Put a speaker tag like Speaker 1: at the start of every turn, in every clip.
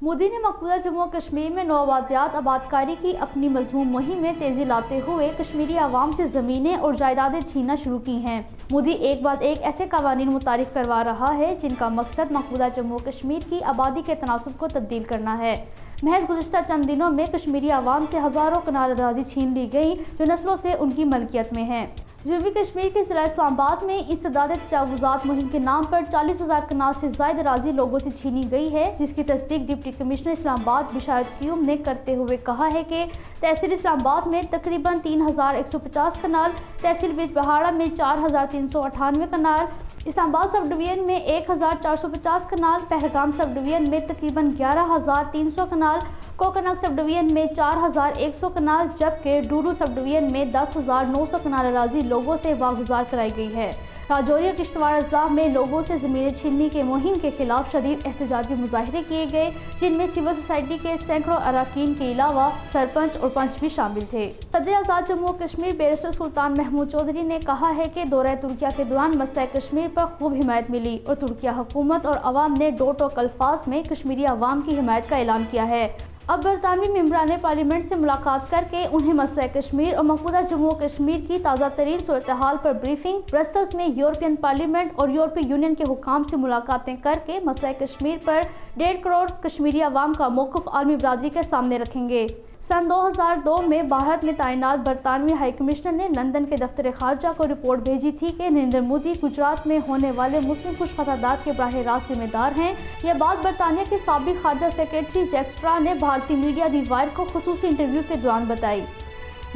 Speaker 1: मोदी ने मकबूजा जम्मू और कश्मीर में नौआबादियात आबादकारी की अपनी मजमून मुहिम में तेजी लाते हुए कश्मीरी आवाम से ज़मीनें और जायदादें छीनना शुरू की हैं। मोदी एक बाद एक ऐसे कवानीन मुतारिफ करवा रहा है जिनका मकसद मकबूजा जम्मू और कश्मीर की आबादी के तनासुब को तब्दील करना है। महज गुज़श्ता चंद दिनों में कश्मीरी आवाम से हज़ारों कनाल अराज़ी छीन ली गई जो नस्लों से उनकी मलकियत में है। जनूबी कश्मीर के ज़िला इस्लामाबाद में इंसदाद तजावुज़ात मुहिम के नाम पर 40,000 कनाल से ज़ायद अराज़ी लोगों से छीनी गई है, जिसकी तस्दीक डिप्टी कमिश्नर इस्लामाबाद बिशारत क़यूम ने करते हुए कहा है कि तहसील इस्लामाबाद में तकरीबन 3,150 कनाल, तहसील बिजबहाड़ा में 4,398 कनाल, इस्लामाबाद सब डिवीज़न में 1,450 कनाल, पहलगाम सब डिवीज़न में तकरीबन 11,300 कनाल, कोकरनाग सब डिवीज़न में 4,100 कनाल, जबकि डूरू सब डिवीज़न में 10,900 कनाल अराज़ी लोगों से वागुजार कराई गई है। राजौरी और किश्तवाड़ अजला में लोगों से ज़मीनें छीनने के मुहिम के खिलाफ शदीद एहतजाजी मुजाहरे किए गए, जिनमें सिविल सोसाइटी के सैकड़ों अरकान के अलावा सरपंच और पंच भी शामिल थे। सदर आज़ाद जम्मू और कश्मीर बैरिस्टर सुल्तान महमूद चौधरी ने कहा है कि दौरा तुर्किया के दौरान मसला कश्मीर पर खूब हिमायत मिली और तुर्किया हुकूमत और अवाम ने दो टोक अल्फाज में कश्मीरी अवाम की हिमायत का ऐलान किया है। अब बरतानवी मेंबरान पार्लियामेंट से मुलाकात करके उन्हें मसला कश्मीर और मकबूजा जम्मू और कश्मीर की ताज़ा तरीन सूरत-ए-हाल पर ब्रीफिंग, ब्रसल्स में यूरोपियन पार्लियामेंट और यूरोपीय यूनियन के हुक्काम से मुलाकातें करके मसला कश्मीर पर 1.5 करोड़ कश्मीरी अवाम का मौक़िफ़ आलमी बरादरी के सामने रखेंगे। सन 2002 में भारत में तैनात बरतानवी हाई कमिश्नर ने लंदन के दफ्तर खारजा को रिपोर्ट भेजी थी कि नरेंद्र मोदी गुजरात में होने वाले मुस्लिम कुश फसादात के बराह रास्त जिम्मेदार हैं। यह बात बरतानिया के साबिक खारजा सेक्रेटरी जैक स्ट्रॉ ने भारतीय मीडिया दी वायर को खुसूसी इंटरव्यू के दौरान बताई।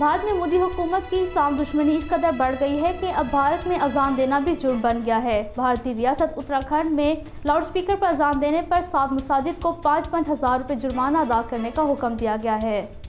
Speaker 1: भारत में मोदी हुकूमत की इस्लाम दुश्मनी इस कदर बढ़ गई है कि अब भारत में अजान देना भी जुर्म बन गया है। भारतीय रियासत उत्तराखंड में लाउड स्पीकर पर अजान देने पर 7 मसाजिद को 5-5 हज़ार रुपये जुर्माना अदा करने का हुक्म दिया गया है।